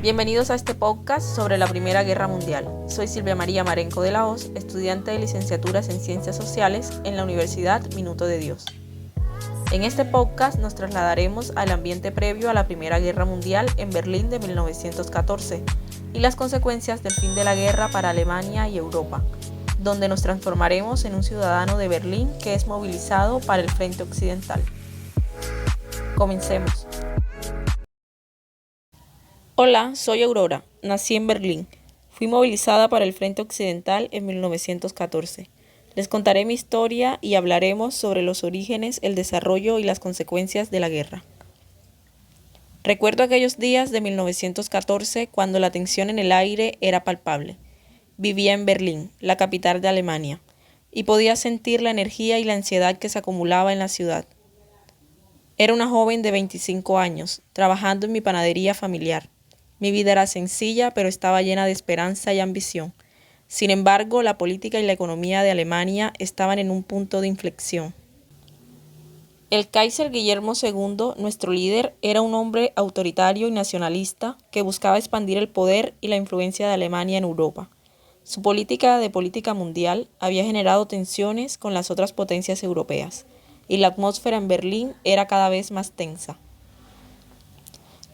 Bienvenidos a este podcast sobre la Primera Guerra Mundial. Soy Silvia María Marenco de la Hoz, estudiante de licenciaturas en Ciencias Sociales en la Universidad Minuto de Dios. En este podcast nos trasladaremos al ambiente previo a la Primera Guerra Mundial en Berlín de 1914 y las consecuencias del fin de la guerra para Alemania y Europa, donde nos transformaremos en un ciudadano de Berlín que es movilizado para el frente occidental. Comencemos. Hola, soy Aurora, nací en Berlín. Fui movilizada para el Frente Occidental en 1914. Les contaré mi historia y hablaremos sobre los orígenes, el desarrollo y las consecuencias de la guerra. Recuerdo aquellos días de 1914 cuando la tensión en el aire era palpable. Vivía en Berlín, la capital de Alemania, y podía sentir la energía y la ansiedad que se acumulaba en la ciudad. Era una joven de 25 años, trabajando en mi panadería familiar. Mi vida era sencilla, pero estaba llena de esperanza y ambición. Sin embargo, la política y la economía de Alemania estaban en un punto de inflexión. El Kaiser Guillermo II, nuestro líder, era un hombre autoritario y nacionalista que buscaba expandir el poder y la influencia de Alemania en Europa. Su política mundial había generado tensiones con las otras potencias europeas, y la atmósfera en Berlín era cada vez más tensa.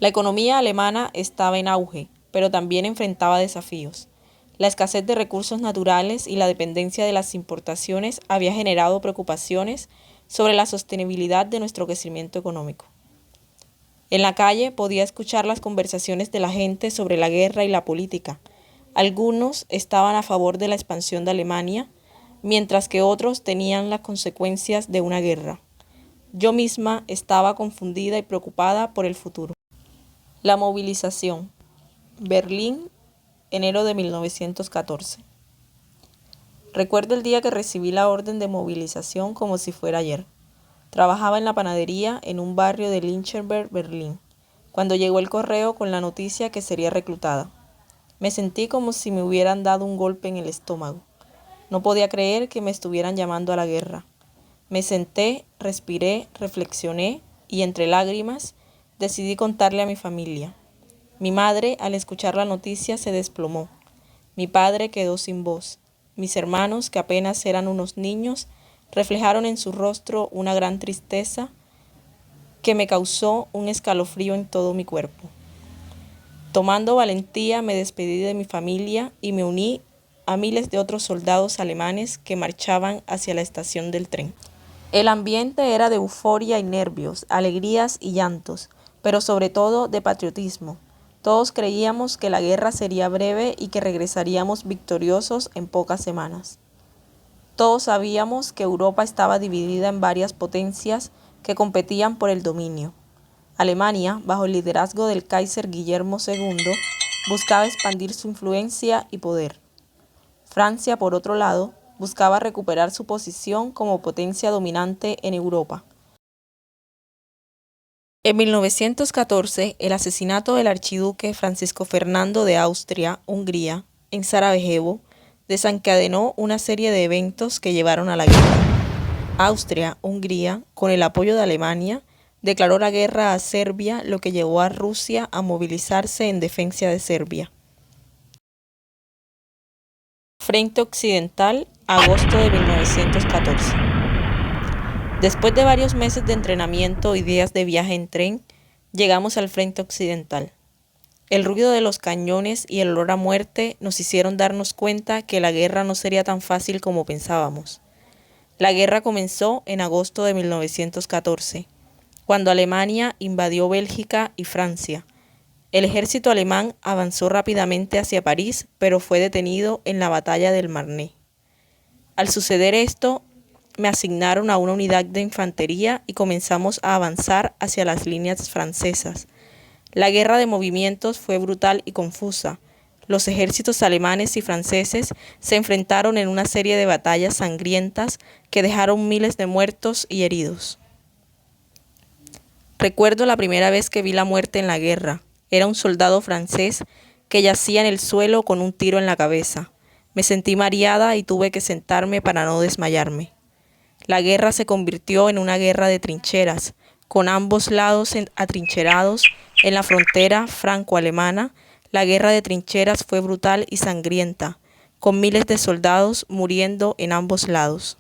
La economía alemana estaba en auge, pero también enfrentaba desafíos. La escasez de recursos naturales y la dependencia de las importaciones había generado preocupaciones sobre la sostenibilidad de nuestro crecimiento económico. En la calle podía escuchar las conversaciones de la gente sobre la guerra y la política. Algunos estaban a favor de la expansión de Alemania, mientras que otros tenían las consecuencias de una guerra. Yo misma estaba confundida y preocupada por el futuro. La movilización. Berlín, enero de 1914. Recuerdo el día que recibí la orden de movilización como si fuera ayer. Trabajaba en la panadería en un barrio de Lichtenberg, Berlín, cuando llegó el correo con la noticia que sería reclutada. Me sentí como si me hubieran dado un golpe en el estómago. No podía creer que me estuvieran llamando a la guerra. Me senté, respiré, reflexioné y entre lágrimas decidí contarle a mi familia. Mi madre, al escuchar la noticia, se desplomó. Mi padre quedó sin voz. Mis hermanos, que apenas eran unos niños, reflejaron en su rostro una gran tristeza que me causó un escalofrío en todo mi cuerpo. Tomando valentía, me despedí de mi familia y me uní a miles de otros soldados alemanes que marchaban hacia la estación del tren. El ambiente era de euforia y nervios, alegrías y llantos, pero sobre todo de patriotismo. Todos creíamos que la guerra sería breve y que regresaríamos victoriosos en pocas semanas. Todos sabíamos que Europa estaba dividida en varias potencias que competían por el dominio. Alemania, bajo el liderazgo del Kaiser Guillermo II, buscaba expandir su influencia y poder. Francia, por otro lado, buscaba recuperar su posición como potencia dominante en Europa. En 1914, el asesinato del archiduque Francisco Fernando de Austria-Hungría en Sarajevo desencadenó una serie de eventos que llevaron a la guerra. Austria-Hungría, con el apoyo de Alemania, declaró la guerra a Serbia, lo que llevó a Rusia a movilizarse en defensa de Serbia. Frente Occidental, agosto de 1914. Después de varios meses de entrenamiento y días de viaje en tren, llegamos al Frente Occidental. El ruido de los cañones y el olor a muerte nos hicieron darnos cuenta que la guerra no sería tan fácil como pensábamos. La guerra comenzó en agosto de 1914, cuando Alemania invadió Bélgica y Francia. El ejército alemán avanzó rápidamente hacia París, pero fue detenido en la batalla del Marne. Al suceder esto, me asignaron a una unidad de infantería y comenzamos a avanzar hacia las líneas francesas. La guerra de movimientos fue brutal y confusa. Los ejércitos alemanes y franceses se enfrentaron en una serie de batallas sangrientas que dejaron miles de muertos y heridos. Recuerdo la primera vez que vi la muerte en la guerra. Era un soldado francés que yacía en el suelo con un tiro en la cabeza. Me sentí mareada y tuve que sentarme para no desmayarme. La guerra se convirtió en una guerra de trincheras, con ambos lados atrincherados en la frontera franco-alemana. La guerra de trincheras fue brutal y sangrienta, con miles de soldados muriendo en ambos lados.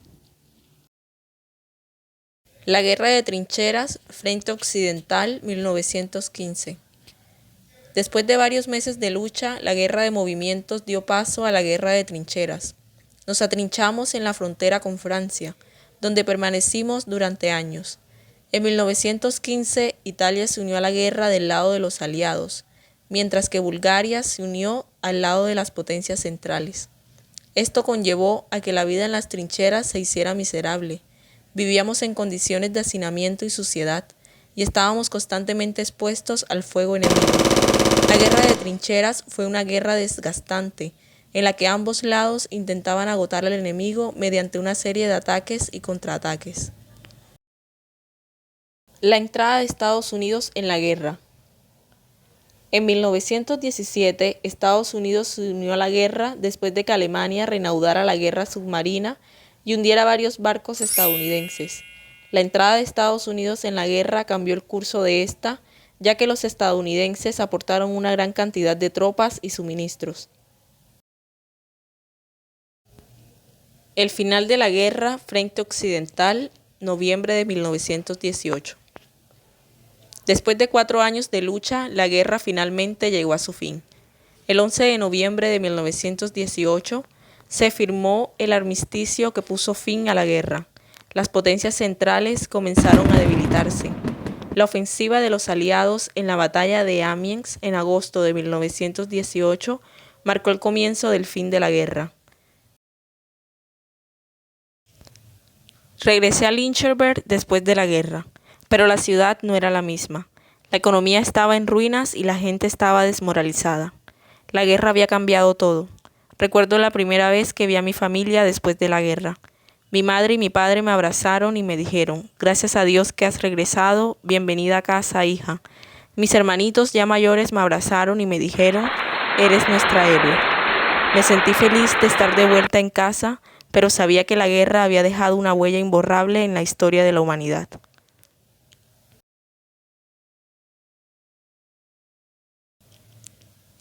La guerra de trincheras, Frente Occidental, 1915. Después de varios meses de lucha, la guerra de movimientos dio paso a la guerra de trincheras. Nos atrinchamos en la frontera con Francia, donde permanecimos durante años. En 1915, Italia se unió a la guerra del lado de los aliados, mientras que Bulgaria se unió al lado de las potencias centrales. Esto conllevó a que la vida en las trincheras se hiciera miserable. Vivíamos en condiciones de hacinamiento y suciedad, y estábamos constantemente expuestos al fuego enemigo. La guerra de trincheras fue una guerra desgastante, en la que ambos lados intentaban agotar al enemigo mediante una serie de ataques y contraataques. La entrada de Estados Unidos en la guerra. En 1917, Estados Unidos se unió a la guerra después de que Alemania reanudara la guerra submarina y hundiera varios barcos estadounidenses. La entrada de Estados Unidos en la guerra cambió el curso de esta, ya que los estadounidenses aportaron una gran cantidad de tropas y suministros. El final de la guerra, Frente Occidental, noviembre de 1918. Después de 4 años de lucha, la guerra finalmente llegó a su fin. El 11 de noviembre de 1918 se firmó el armisticio que puso fin a la guerra. Las potencias centrales comenzaron a debilitarse. La ofensiva de los aliados en la batalla de Amiens en agosto de 1918 marcó el comienzo del fin de la guerra. Regresé a Lynchburg después de la guerra, pero la ciudad no era la misma. La economía estaba en ruinas y la gente estaba desmoralizada. La guerra había cambiado todo. Recuerdo la primera vez que vi a mi familia después de la guerra. Mi madre y mi padre me abrazaron y me dijeron: gracias a Dios que has regresado, bienvenida a casa, hija. Mis hermanitos ya mayores me abrazaron y me dijeron: eres nuestra héroe. Me sentí feliz de estar de vuelta en casa, pero sabía que la guerra había dejado una huella imborrable en la historia de la humanidad.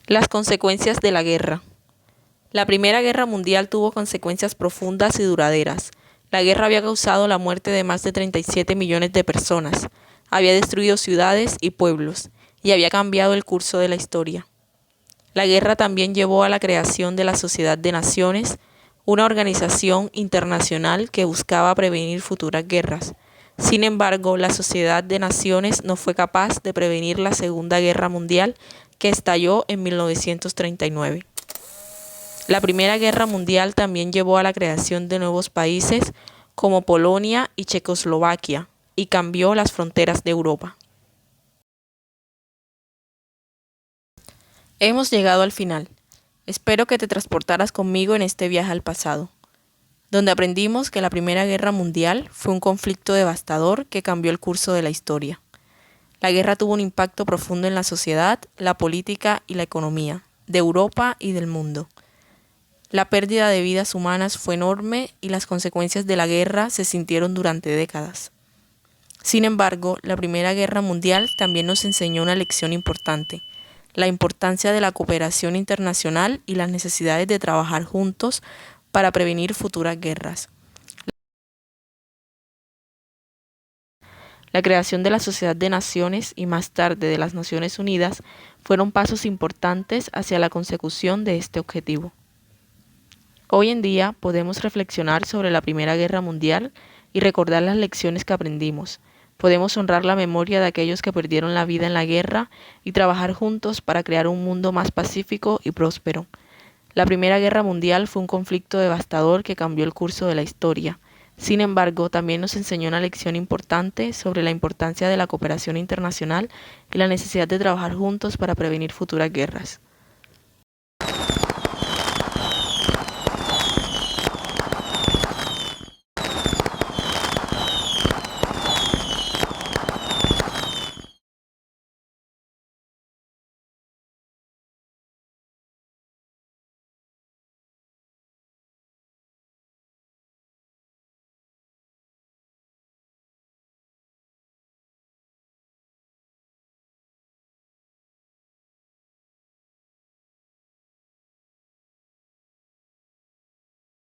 Las consecuencias de la guerra. La Primera Guerra Mundial tuvo consecuencias profundas y duraderas. La guerra había causado la muerte de más de 37 millones de personas, había destruido ciudades y pueblos, y había cambiado el curso de la historia. La guerra también llevó a la creación de la Sociedad de Naciones, una organización internacional que buscaba prevenir futuras guerras. Sin embargo, la Sociedad de Naciones no fue capaz de prevenir la Segunda Guerra Mundial, que estalló en 1939. La Primera Guerra Mundial también llevó a la creación de nuevos países como Polonia y Checoslovaquia y cambió las fronteras de Europa. Hemos llegado al final. Espero que te transportaras conmigo en este viaje al pasado, donde aprendimos que la Primera Guerra Mundial fue un conflicto devastador que cambió el curso de la historia. La guerra tuvo un impacto profundo en la sociedad, la política y la economía de Europa y del mundo. La pérdida de vidas humanas fue enorme y las consecuencias de la guerra se sintieron durante décadas. Sin embargo, la Primera Guerra Mundial también nos enseñó una lección importante: la importancia de la cooperación internacional y las necesidades de trabajar juntos para prevenir futuras guerras. La creación de la Sociedad de Naciones y más tarde de las Naciones Unidas fueron pasos importantes hacia la consecución de este objetivo. Hoy en día podemos reflexionar sobre la Primera Guerra Mundial y recordar las lecciones que aprendimos. Podemos honrar la memoria de aquellos que perdieron la vida en la guerra y trabajar juntos para crear un mundo más pacífico y próspero. La Primera Guerra Mundial fue un conflicto devastador que cambió el curso de la historia. Sin embargo, también nos enseñó una lección importante sobre la importancia de la cooperación internacional y la necesidad de trabajar juntos para prevenir futuras guerras.